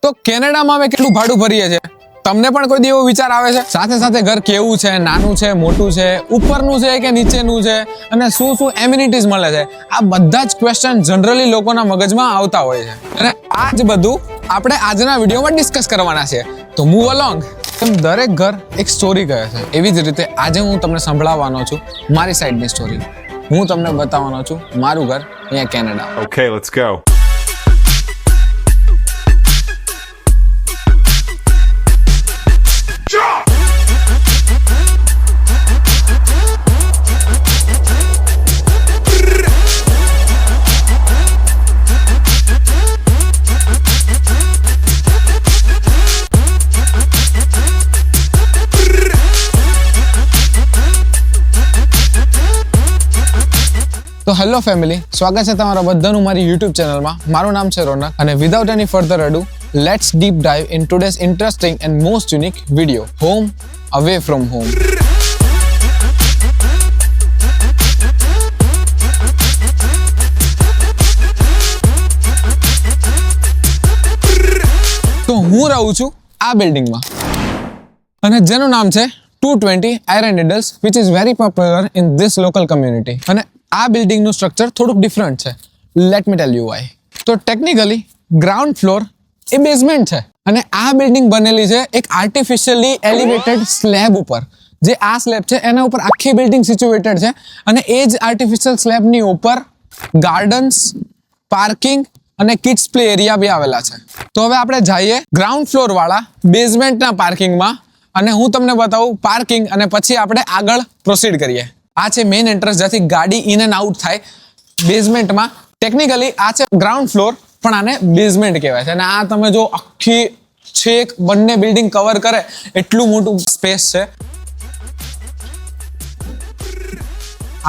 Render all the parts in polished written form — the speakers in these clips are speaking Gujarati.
તો કેનેડામાં અમે કેટલું ભાડું ભરીએ છીએ તમને પણ કોઈ એવો વિચાર આવે છે? સાથે સાથે ઘર કેવું છે, નાનું છે, મોટું છે, ઉપરનું છે કે નીચેનું છે, અને શું શું એમિનિટીઝ મળે છે, આ બધા જ ક્વેશ્ચન જનરલી લોકોના મગજમાં આવતા હોય છે. અને આ જ બધું આપણે આજના વિડીયોમાં ડિસ્કસ કરવાના છે. તો મૂવ અલોંગ. દરેક ઘર એક સ્ટોરી કહે છે, એવી જ રીતે આજે હું તમને સંભળાવવાનો છું મારી સાઈડની સ્ટોરી. હું તમને બતાવવાનો છું મારું ઘર અહીંયા કેનેડા. Okay, let's go. તો હેલો ફેમિલી, સ્વાગત છે તમારા બધાનું મારી યુટ્યુબ ચેનલમાં. મારું નામ છે રોનક અને without any further ado let's deep dive in today's interesting and most unique video, home away from home. તો હું રહું છું આ બિલ્ડિંગમાં અને જેનું નામ છે 220 iron needles, which is very popular in this local community. અને આ બિલ્ડિંગનું સ્ટ્રક્ચર થોડુંક ડિફરન્ટ છે. Let me tell you why. તો ટેકનિકલી ગ્રાઉન્ડ ફ્લોર એ બેઝમેન્ટ છે અને આ બિલ્ડિંગ બનેલી છે એક આર્ટિફિશિયલી એલિવેટેડ સ્લેબ ઉપર. જે આ સ્લેબ છે એના ઉપર આખી બિલ્ડિંગ સિચ્યુએટેડ છે અને એ જ આર્ટિફિશિયલ સ્લેબની ઉપર ગાર્ડન્સ, પાર્કિંગ અને કિડ્સ પ્લે એરિયા બી આવેલા છે. તો હવે આપણે જઈએ ગ્રાઉન્ડ ફ્લોર વાળા બેઝમેન્ટના પાર્કિંગમાં અને હું તમને બતાવું પાર્કિંગ, અને પછી આપણે આગળ પ્રોસીડ કરીએ. આ છે મેઇન એન્ટ્રન્સ, જ્યાંથી ગાડી ઇન એન્ડ આઉટ થાય બેઝમેન્ટમાં. ટેકનિકલી આ છે ગ્રાઉન્ડ ફ્લોર, પણ આને બેઝમેન્ટ કહેવાય છે. અને આ તમે જો આખી છેક બંને બિલ્ડિંગ કવર કરે એટલું મોટું સ્પેસ છે.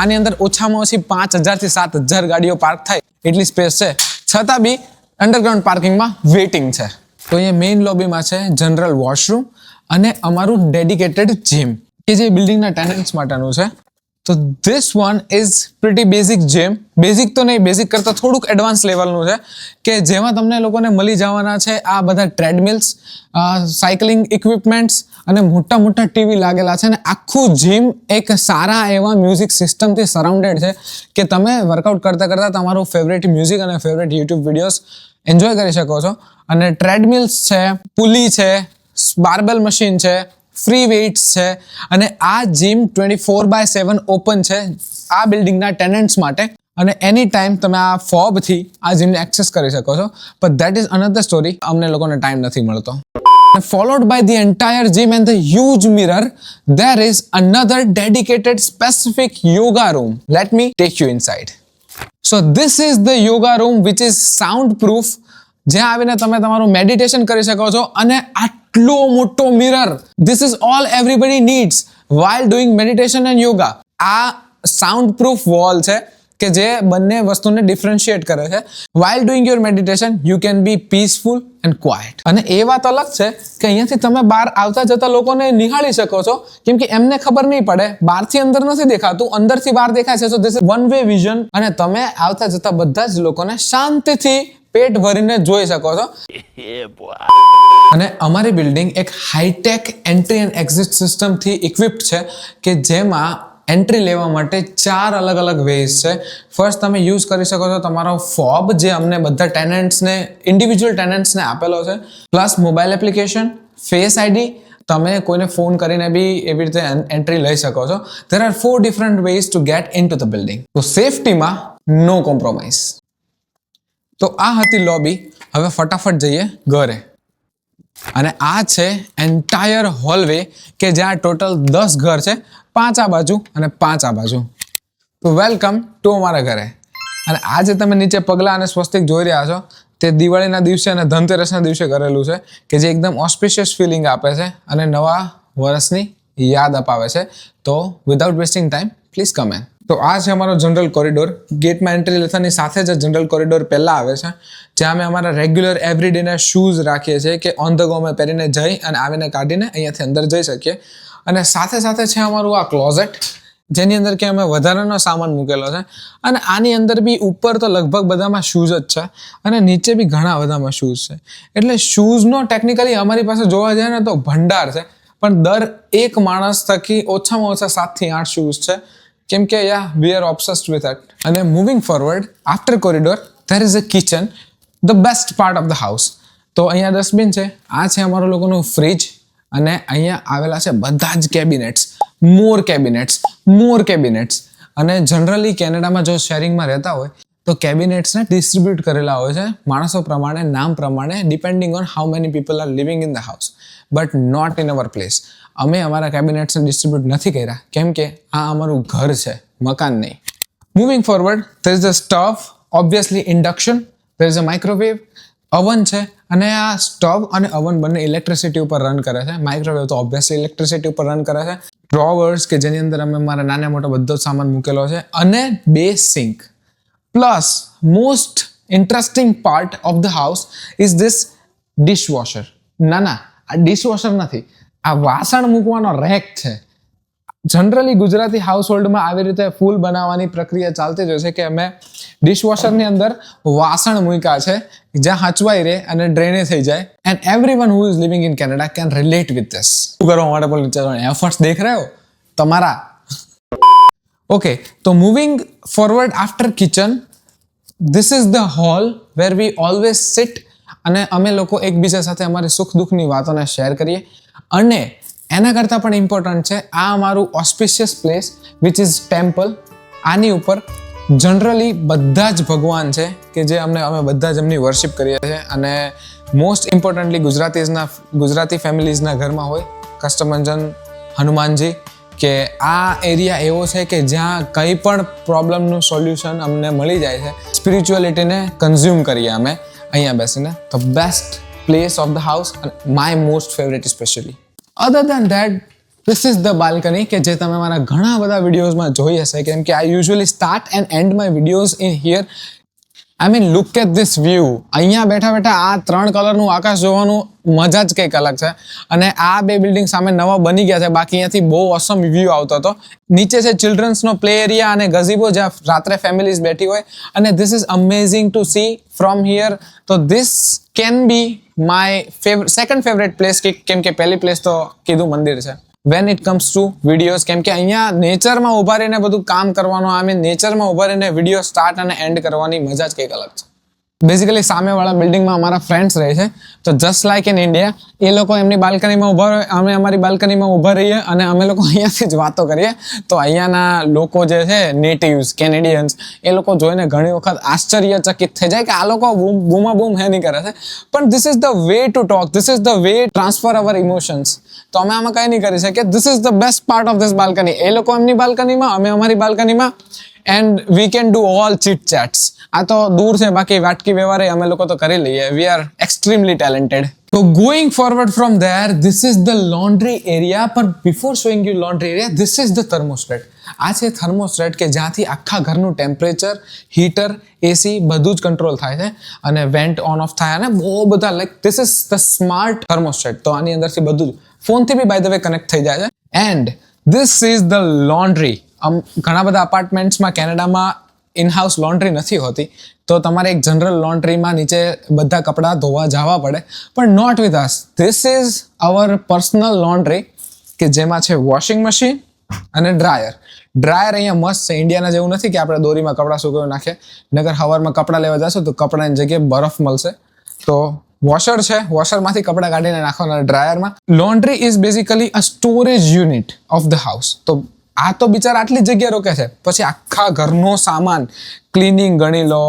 આની અંદર ઓછામાં ઓછી 5000 થી 7000 ગાડીઓ પાર્ક થાય એટલી સ્પેસ છે. છતાં બી અંડરગ્રાઉન્ડ પાર્કિંગમાં વેઇટિંગ છે. તો અહીંયા મેઇન લોબીમાં છે જનરલ વોશરૂમ અને અમારું ડેડિકેટેડ જીમ કે જે બિલ્ડિંગના ટેનન્ટ્સ માટેનું છે. તો this one is pretty basic gym. Basic તો નહીં, બેઝિક કરતાં થોડુંક એડવાન્સ લેવલનું છે કે જેમાં તમને લોકોને મળી જવાના છે આ બધા ટ્રેડમિલ્સ, સાયકલિંગ ઇક્વિપમેન્ટ્સ અને મોટા મોટા ટીવી લાગેલા છે. અને આખું જીમ એક સારા એવા મ્યુઝિક સિસ્ટમથી સરાઉન્ડેડ છે કે તમે વર્કઆઉટ કરતાં કરતાં તમારું ફેવરેટ મ્યુઝિક અને ફેવરેટ યુટ્યુબ વિડીયોઝ એન્જોય કરી શકો છો. અને ટ્રેડમિલ્સ છે, પુલી છે, બાર્બેલ મશીન છે, ફ્રી વેઇટ્સ છે. અને આ જીમ 24/7 ઓપન છે આ બિલ્ડિંગના ટેનન્ટ્સ માટે. અને એની ટાઈમ તમે આ ફોબથી આ જીમને એક્સેસ કરી શકો છો. But that is another story. અમને લોકોને ટાઈમ નથી મળતો. Followed by the entire gym and the huge mirror, there is another dedicated specific yoga room. Let me take you inside. So this is the yoga room which is soundproof, જ્યાં આવીને તમે તમારું મેડિટેશન કરી શકો છો. અને આટલો મોટો mirror, this is all everybody needs while doing meditation and yoga. આ soundproof wall છે કે જે બંને વસ્તુને ડિફરન્શિએટ કરે છે. while doing your meditation you can be peaceful and quiet. અને એ વાત અલગ છે કે અહીંયાથી તમે બહાર આવતા જતા લોકોને નિહાળી શકો છો, કેમ કે એમને ખબર નહીં પડે, બહારથી અંદર નથી દેખાતું, અંદરથી બહાર દેખાય છે. સો this is one way vision અને તમે આવતા જતા બધા જ લોકોને શાંતિથી પેટ ભરીને જોઈ શકો છો. અને અમારી બિલ્ડિંગ એક હાઈટેક એન્ટ્રી એન્ડ એક્ઝિટ સિસ્ટમથી ઇક્વિપ્ડ છે કે જેમાં એન્ટ્રી લેવા માટે 4 અલગ અલગ વેઝ છે. ફર્સ્ટ તમે યુઝ કરી શકો છો તમારો ફોબ, જે અમને બધા ટેનન્ટ્સને, ઇન્ડિવિજ્યુઅલ ટેનન્ટ્સને આપેલો છે, plus mobile application, face ID. તમે કોઈને ફોન કરીને બી એવી રીતે એન્ટ્રી લઈ શકો છો. There are 4 different ways to get into the building. તો સેફટીમાં નો કોમ્પ્રોમાઇઝ. તો આ હતી લોબી. હવે ફટાફટ જઈએ ઘરે. અને આ છે એન્ટાયર હોલવે કે જ્યાં ટોટલ 10 ઘર છે, 5 આ બાજુ અને 5 આ બાજુ. તો વેલકમ ટુ અમારા ઘરે. અને આ જે તમે નીચે પગલા અને સ્વસ્તિક જોઈ રહ્યા છો તે દિવાળીના દિવસે અને ધનતેરસના દિવસે કરેલું છે કે જે એકદમ ઓસ્પિશિયસ ફિલિંગ આપે છે અને નવા વર્ષની યાદ અપાવે છે. તો without wasting time please come in. તો આ છે અમારો જનરલ કોરિડોર. ગેટમાં એન્ટ્રી લેતાની સાથે જ જનરલ કોરિડોર પહેલાં આવે છે, જ્યાં અમે અમારા રેગ્યુલર એવરીડેના શૂઝ રાખીએ છીએ કે ઓન ધ ગો અમે પહેરીને જઈ અને આવીને કાઢીને અહીંયાથી અંદર જઈ શકીએ. અને સાથે સાથે છે અમારું આ ક્લોઝેટ જેની અંદર કે અમે વધારાનો સામાન મૂકેલો છે. અને આની અંદર બી ઉપર તો લગભગ બધામાં શૂઝ જ છે અને નીચે બી ઘણા બધામાં શૂઝ છે. એટલે શૂઝનો ટેકનિકલી અમારી પાસે જોવા જાય ને તો ભંડાર છે, પણ દર એક માણસ થકી ઓછામાં ઓછા 7 થી 8 શૂઝ છે, કેમ કે we are obsessed with it. અને moving forward after corridor there is a kitchen, the best part of the house. તો અહીંયા ડસ્ટબિન છે, આ છે અમારું લોકોનું ફ્રીજ, અને અહીંયા આવેલા છે બધા જ કેબિનેટ્સ, મોર કેબિનેટ્સ. અને જનરલી કેનેડામાં જો શેરિંગમાં રહેતા હોય તો કેબિનેટ્સને ડિસ્ટ્રીબ્યુટ કરેલા હોય છે માણસો પ્રમાણે, નામ પ્રમાણે, depending on how many people are living in the house, but not in our place. અમે અમારા કેબિનેટ્સને ડિસ્ટ્રીબ્યુટ નથી કર્યા, કેમ કે આ અમારું ઘર છે, મકાન નહીં. Moving forward there is a stove, obviously induction, there is a microwave, oven છે, અને આ સ્ટવ અને અવન બંને ઇલેક્ટ્રિસિટી ઉપર રન કરે છે. માઇક્રોવેવ તો ઓબ્વિયસલી ઇલેક્ટ્રિસિટી ઉપર રન કરે છે. ડ્રોવર્સ કે જેની અંદર અમે મારા નાના મોટા બધો જ સામાન મૂકેલો છે, અને 2 sink. Plus most interesting part of the house is this dishwasher. ના, આ ડિશવોશર નથી, આ વાસણ મૂકવાનો રેક છે. જનરલી ગુજરાતી હાઉસ હોલ્ડમાં આવી રીતે ફૂલ બનાવવાની પ્રક્રિયા ચાલતી જ હોય છે કે અમે ડિશવોશરની અંદર વાસણ મૂક્યા છે જ્યાં હચવાઈ રહે અને ડ્રેને થઈ જાય. And everyone who is living in Canada can relate with this. શું કરવા માટે પણ એફર્ટ્સ દેખ રહે હો તમારા. ઓકે, તો moving forward after kitchen, this is the hall where we always sit, અને અમે લોકો એકબીજા સાથે અમારી સુખ દુઃખની વાતોને શેર કરીએ. અને એના કરતાં પણ ઇમ્પોર્ટન્ટ છે આ અમારું auspicious place which is temple. આની ઉપર જનરલી બધા જ ભગવાન છે કે જે અમે બધા જ એમની વર્શિપ કરીએ છીએ. અને મોસ્ટ ઇમ્પોર્ટન્ટલી ગુજરાતી ફેમિલીઝના ઘરમાં હોય કષ્ટભંજન હનુમાનજી, કે આ એરિયા એવો છે કે જ્યાં કંઈ પણ પ્રોબ્લેમનું સોલ્યુશન અમને મળી જાય છે. સ્પિરિચ્યુઅલિટીને કન્ઝ્યુમ કરીએ અમે અહીંયા બેસીને. The best place of the house, my most favourite specially. Other than that, this is the balcony, કે જે તમે મારા ઘણા બધા વિડીયોઝમાં જોઈ હશે, કેમ કે I usually start and end my videos in here. I mean look at this view. અહીંયા બેઠા બેઠા આ 3 કલરનું આકાશ જોવાનું મજા જ કંઈક અલગ છે. અને આ 2 બિલ્ડિંગ સામે નવા બની ગયા છે, બાકી અહીંયાથી બહુ ઓસમ વ્યૂ આવતો હતો. નીચે છે ચિલ્ડ્રન્સનો પ્લે એરિયા અને ગઝીબો, જ્યાં રાત્રે ફેમિલીઝ બેઠી હોય. અને this is amazing to see from here. તો this can be my second favourite place, કેમ કે પહેલી પ્લેસ તો કીધું મંદિર છે when it comes to videos, કેમ કે અહીંયા નેચરમાં ઉભા રહીને બધું કામ કરવાનું, આઈ મીન નેચરમાં ઉભા રહીને વિડીયો સ્ટાર્ટ અને એન્ડ કરવાની મજા જ કંઈક અલગ છે. બેઝિકલી સામેવાળા બિલ્ડિંગમાં અમારા ફ્રેન્ડ્સ રહે છે, તો જસ્ટ લાઇક ઇન ઇન્ડિયા એ લોકો એમની બાલ્કનીમાં ઊભા રહે, અમે અમારી બાલ્કનીમાં ઊભા રહીએ, અને અમે લોકો અહીંયાથી જ વાતો કરીએ. તો અહીંયાના લોકો જે છે નેટિવ્સ કેનેડિયન્સ, એ લોકો જોઈને ઘણી વખત આશ્ચર્યચકિત થઈ જાય કે આ લોકો બૂમાબૂમ નહીં કરે છે, પણ this is the way to talk, this is the way transfer our emotions. તો અમે આમાં કંઈ નહીં કરી શકીએ. This is the best part of this balcony. એ લોકો એમની બાલ્કનીમાં, અમે અમારી બાલ્કનીમાં, and we can do all chit chats. આ તો દૂર છે, બાકી વાટકી વ્યવહારે અમે લોકો તો કરી લઈએ. We are extremely talented. તો going forward from there, this is the laundry area. પણ before showing you laundry area, this is the thermostat. આ છે થર્મોસ્ટેટ કે જ્યાંથી આખા ઘરનું ટેમ્પરેચર, હીટર, એસી બધું જ કંટ્રોલ થાય છે, અને વેન્ટ ઓન ઓફ થાય, અને બહુ બધા like this is the smart thermostat. તો આની અંદરથી બધું જ ફોનથી બી બાય ધ વે કનેક્ટ થઈ જાય છે. And this is the laundry. ઘણા બધા અપાર્ટમેન્ટ્સમાં કેનેડામાં ઇન હાઉસ લોન્ડ્રી નથી હોતી, તો તમારે એક જનરલ લોન્ડ્રીમાં નીચે બધા કપડાં ધોવા જવા પડે, પણ not with us. This is our personal laundry, કે જેમાં છે વોશિંગ મશીન અને ડ્રાયર. ડ્રાયર અહીંયા મસ્ત છે, ઇન્ડિયાના જેવું નથી કે આપણે દોરીમાં કપડાં સુકવી નાખીએ, નગર સવારમાં કપડાં લેવા જશો તો કપડાની જગ્યાએ બરફ મળશે. તો વોશર છે, વોશરમાંથી કપડાં કાઢીને નાખવાના ડ્રાયરમાં. Laundry is basically a storage unit of the house. તો આ તો બિચારા આટલી જગ્યા રોકે છે, પછી આખા ઘરનો સામાન, ક્લિનિંગ ગણી લો,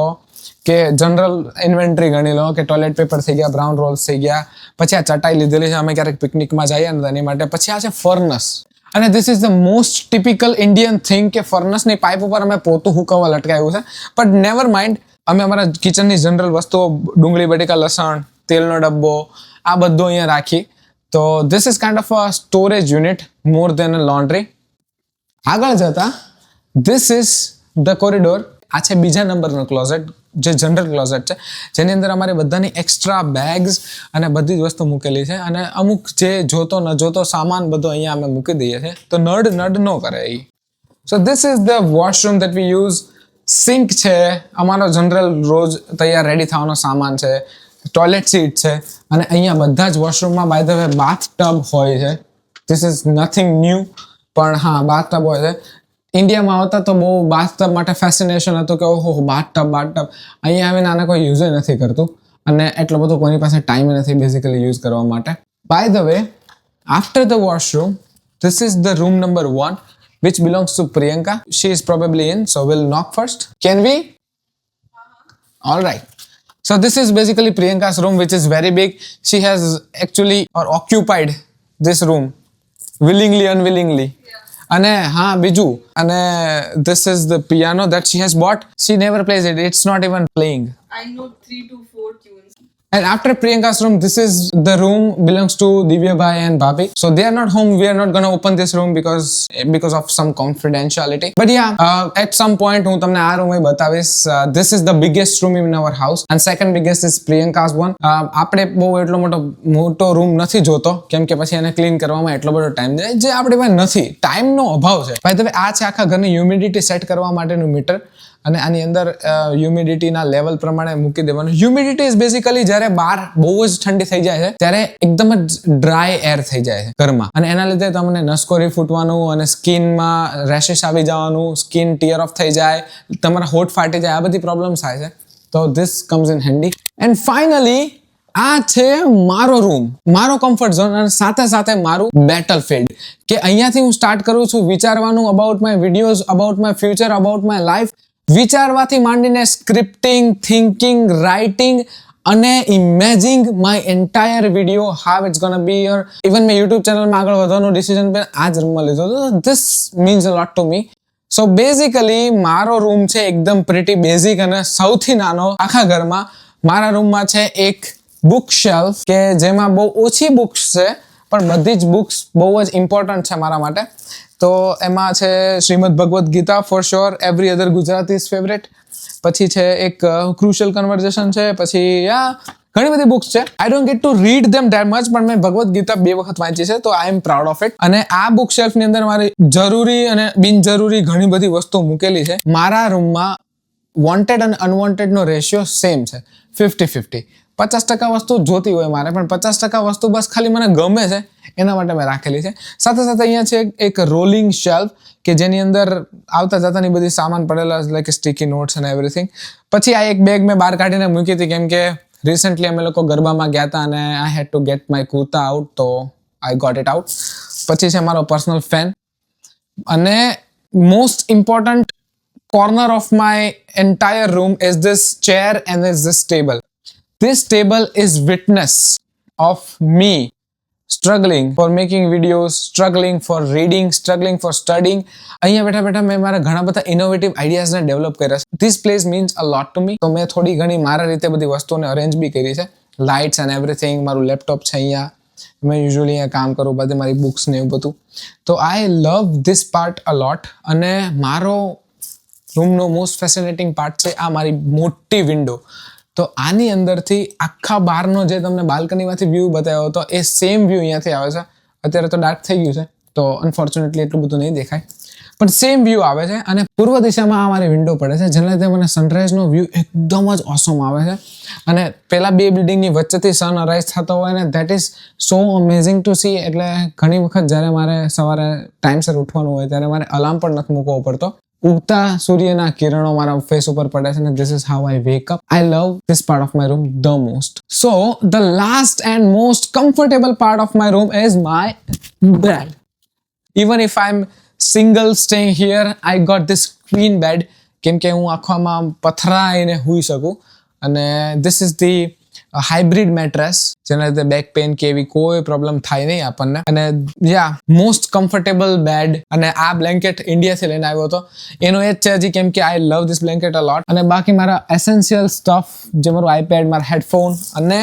કે જનરલ ઇન્વેન્ટરી ગણી લો, કે ટોયલેટ પેપર થઈ ગયા, બ્રાઉન રોલ્સ થઈ ગયા, પછી આ ચટાઈ લીધેલી છે અમે ક્યારેક પિકનિકમાં જઈએ ને એની માટે. પછી આ છે ફર્નસ, અને this is the most typical Indian thing, કે ફર્નસની પાઇપ ઉપર અમે પોતું હુકવવા લટકાવ્યું છે. બટ નેવર માઇન્ડ, અમે અમારા કિચનની જનરલ વસ્તુઓ, ડુંગળી બટેકા લસણ, તેલનો ડબ્બો, આ બધું અહીંયા રાખી. તો this is kind of a storage unit more than a laundry. આગળ જતા, ધીસ ઇઝ ધ કોરિડોર. આ છે બીજા નંબરનો ક્લોઝેટ, જે જનરલ ક્લોઝેટ છે, જેની અંદર અમારે બધાની એક્સ્ટ્રા બેગ્સ અને બધી જ વસ્તુ મૂકેલી છે, અને અમુક જે જોતો ન જોતો સામાન બધો અહીંયા અમે મૂકી દઈએ છીએ, તો નડ ન કરે એ. So this is the washroom that we use. Sink છે, અમારો જનરલ રોજ તૈયાર રેડી થવાનો સામાન છે, ટોયલેટ સીટ છે, અને અહીંયા બધા જ વોશરૂમમાં by the way bath tub હોય છે. ધીસ ઇઝ નથિંગ ન્યૂ, પણ હા બાથ ટબ હોય છે. ઇન્ડિયામાં આવતા તો બહુ બાથ ટબ માટે ફેસિનેશન હતું કે ઓહો બાથ ટબ. અહીંયા આવીને આને કોઈ યુઝ નથી કરતું, અને એટલો બધો કોઈની પાસે ટાઈમ નથી બેઝિકલી યુઝ કરવા માટે. By the way, after the washroom, this is the room number 1 which belongs to Priyanka. She is probably in, so we'll knock first. Can we? All right. So this is basically Priyanka's room, which is very big. She has actually or occupied this room willingly, unwillingly. અને હા બીજું, અને this is the piano that she has bought. She never plays it. It's not even playing. I know 3 to 4 tunes. And after Priyanka's room, this is the room belongs to Divya Bhai and Bhabhi. So they are not home. We are not gonna open this room because of some confidentiality. But yeah, at some point હું તમને આ રૂમ બતાવીશ. This is the biggest room in our house, and second biggest is Priyanka's one. આપણે બહુ એટલો મોટો રૂમ નથી જોતો, કેમ કે પછી એને ક્લીન કરવામાં એટલો બધો ટાઈમ જાય જે આપણી પાસે નથી. ટાઈમનો અભાવ છે. ભાઈ તમે આ છે આખા ઘરની હ્યુમિડિટી સેટ કરવા માટેનું મીટર, અને આની અંદર હ્યુમિડિટીના લેવલ પ્રમાણે મૂકી દેવાનું. હ્યુમિડિટી ઇઝ બેઝિકલી જ્યારે બહાર બહુ જ ઠંડી થઈ જાય છે ત્યારે એકદમ જ ડ્રાય એર થઈ જાય છે ઘરમાં, અને એના લીધે તમને નસકોરી ફૂટવાનું અને સ્કિનમાં રેશિસ આવી જવાનું, સ્કિન ટીયર ઓફ થઈ જાય, તમારા હોઠ ફાટી જાય, આ બધી પ્રોબ્લેમ્સ થાય છે. તો this comes in handy. And finally આ છે મારો રૂમ, મારો કમ્ફર્ટ ઝોન, અને સાથે સાથે મારું બેટલ ફિલ્ડ, કે અહીંયાથી હું સ્ટાર્ટ કરું છું વિચારવાનું about my videos, about my future, about my life. વિચારવાથી માંડીને સ્ક્રિપ્ટિંગ, થિંકિંગ, રાઇટિંગ અને imaging my entire video, how it's gonna be your. Even મેં યુટ્યુબ ચેનલમાં આગળ વધવાનું ડિસિઝન પણ આ જ રૂમમાં લીધો હતો. This means uh lot to me. So basically મારો રૂમ છે એકદમ પ્રિટી બેઝિક અને સૌથી નાનો આખા ઘરમાં. મારા રૂમમાં છે એક બુક શેલ્ફ, કે જેમાં બહુ ઓછી બુક્સ છે, પણ બધી જ બુક્સ બહુ જ ઇમ્પોર્ટન્ટ છે મારા માટે. તો એમાં છે Shrimad Bhagavad Gita for sure, every other Gujaratis favourite. પછી છે એક ક્રુશિયલ કન્વર્ઝેશન છે. પછી ઘણી બધી બુક્સ છે. I don't get to read them that much, પણ મેં ભગવદ્ ગીતા 2 વખત વાંચી છે, તો I am proud of it. અને આ બુક શેલ્ફની અંદર મારી જરૂરી અને બિનજરૂરી ઘણી બધી વસ્તુ મૂકેલી છે. મારા રૂમમાં વોન્ટેડ અને અનવોન્ટેડ નો રેશિયો સેમ છે, 50-50. 50% વસ્તુ જોતી હોય મારે, પણ 50% વસ્તુ બસ ખાલી મને ગમે છે એના માટે મેં રાખેલી છે. સાથે સાથે અહીંયા છે એક રોલિંગ શેલ્ફ, કે જેની અંદર આવતા જતાની બધી સામાન પડેલા, લાઈક સ્ટીકી નોટ્સ અને એવરીથિંગ. પછી આ એક બેગ મેં બહાર કાઢીને મૂકી હતી, કેમ કે રિસેન્ટલી અમે લોકો ગરબામાં ગયા હતા અને I had to get my kurta out, તો આઈ ગોટ ઇટ આઉટ. પછી છે મારો પર્સનલ ફેન, અને most important corner of my entire room is this chair and is this table. This table is witness of me struggling for making videos, struggling for reading, struggling for studying. અહીંયા બેઠા બેઠા મેં મારા ઘણા બધા ઇનોવેટિવ આઈડિયાઝને ડેવલપ કર્યા છે. This place means a lot to me. તો મેં થોડી ઘણી મારા રીતે બધી વસ્તુઓને અરેન્જ બી કરી છે, લાઇટ્સ એન્ડ એવરીથિંગ. મારું લેપટોપ છે અહીંયા, મેં યુઝ્યુઅલી અહીંયા કામ કરું, બધે મારી બુક્સ ને એવું બધું. તો આઈ લવ ધીસ પાર્ટ અ લોટ. અને મારો રૂમનો મોસ્ટ ફેસિનેટિંગ પાર્ટ છે આ મારી મોટી વિન્ડો. તો આની અંદરથી આખા બહારનો જે તમને બાલ્કનીમાંથી વ્યૂ બતાવ્યો હતો એ સેમ વ્યૂ અહીંયાથી આવે છે. અત્યારે તો ડાર્ક થઈ ગયું છે, તો અનફોર્ચ્યુનેટલી એટલું બધું નહીં દેખાય, પણ સેમ વ્યૂ આવે છે. અને પૂર્વ દિશામાં આ મારી વિન્ડો પડે છે, જેના લીધે મને સનરાઈઝનો વ્યૂ એકદમ જ ઓસમ આવે છે. અને પેલા 2 બિલ્ડિંગની વચ્ચેથી સન અરાઈઝ થતો હોય ને, that is so amazing to see. એટલે ઘણી વખત જ્યારે મારે સવારે ટાઈમસર ઉઠવાનું હોય ત્યારે મારે અલાર્મ પણ નથી મૂકવો પડતો. ઉગતા સૂર્યના કિરણો મારા ફેસ ઉપર પડે છે, અને this is how I wake up. I love this part of my room the most. So the last and most comfortable part of my room is my bed. Even if I am single staying here, I got this queen bed, કેમ કે હું આખવામાં પથરાઈને સૂઈ શકું. અને this is the hybrid mattress, જેના લીધે બેક પેઇન કે એવી કોઈ પ્રોબ્લેમ થાય નહીં આપણને. અને મોસ્ટ કમ્ફર્ટેબલ બેડ. અને આ બ્લેન્કેટ ઇન્ડિયાથી લઈને આવ્યો હતો, એનો એ જ છે હજી, કેમ કે આઈ લવ ધીસ બ્લેન્કેટ અ લોટ. અને બાકી મારા એસેન્શિયલ સ્ટફ, જે મારું આઈપેડ, મારા હેડફોન, અને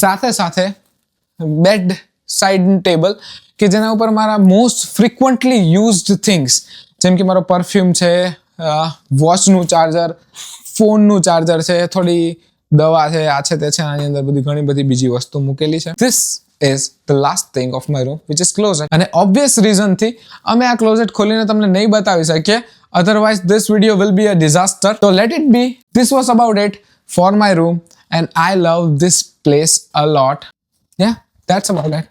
સાથે સાથે બેડ સાઇડ ટેબલ, કે જેના ઉપર મારા મોસ્ટ ફ્રિકવન્ટલી યુઝડ થિંગ્સ, જેમ કે મારો પરફ્યુમ છે, વોચનું ચાર્જર, ફોનનું ચાર્જર છે, થોડી દવા છે, આ છે, તે છે, આની અંદર બધી ઘણી બધી બીજી વસ્તુ મૂકેલી છે. This is the last thing of my room, which is closet. અને obvious reason થી અમે આ ક્લોઝેટ ખોલીને તમને નહીં બતાવી શકીએ. Otherwise, this video will be a disaster. So let it be. This was about it for my room, and I love this place a lot. Yeah, that's about it.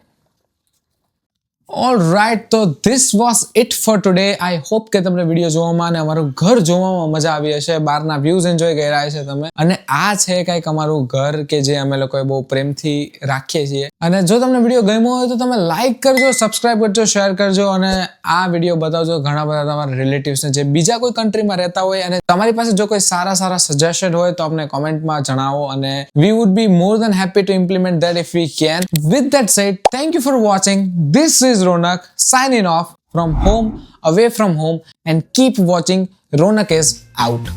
Alright, તો this was it for today. I hope કે તમને વિડીયો જોવામાં અને અમારું ઘર જોવામાં મજા આવી હશે. બહારના વ્યૂઝ એન્જોય કર્યા હશે તમે. અને આ છે કંઈક અમારું ઘર કે જે અમે લોકોએ બહુ પ્રેમથી રાખીએ છીએ. અને જો તમને વિડીયો ગમ્યો હોય તો તમે લાઈક કરજો, સબસ્ક્રાઇબ કરજો, શેર કરજો અને આ વિડીયો બતાવજો ઘણા બધા તમારા રિલેટિવ્સને જે બીજા કોઈ કન્ટ્રીમાં રહેતા હોય. અને તમારી પાસે જો કોઈ સારા સજેશન હોય તો અમને કોમેન્ટમાં જણાવો અને we would be more than happy to implement that if we can. With that said, thank you for watching. This is Ronak signing off from home, away from home, and keep watching. Ronak is out.